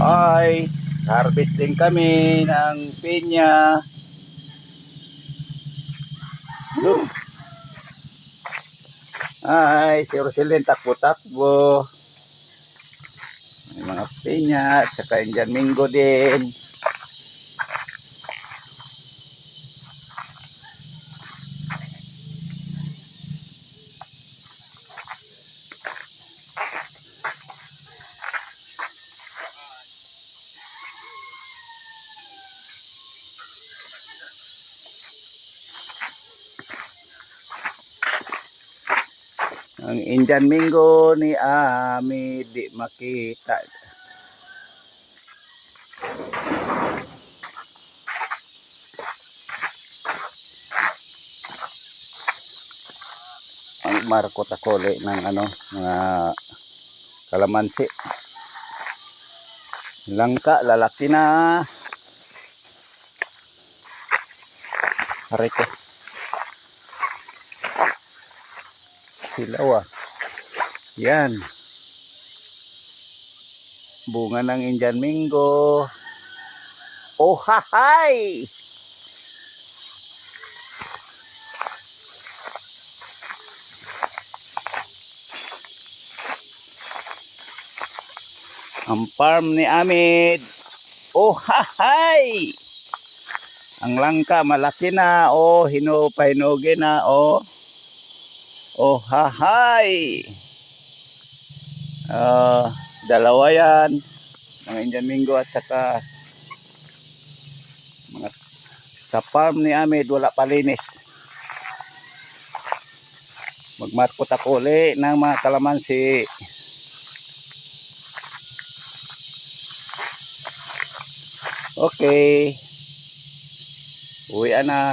Ay, harvest din kami ng pinya. Ay, si Roselyn takbo-takbo. May mga pinya at saka Indian Mingo din. Ang Indian Mingo ni Ami di makita. Ang marko takole ng mga kalamansi. Langka, lalaki na. Aray ko. Silaw ah. Yan. Bunga ng Indian Mingo. Oh, hahay! Ang farm ni Amid. Oh, hahay! Ang langka malaki na. Oh, hinuge na. Oh. Oh, hahay! Dalawa yan. Mga Indian Mingo at saka mga, sa farm ni Amid wala palinis. Magmarkot ako uli ng mga kalamansi. Okay. Uwi na.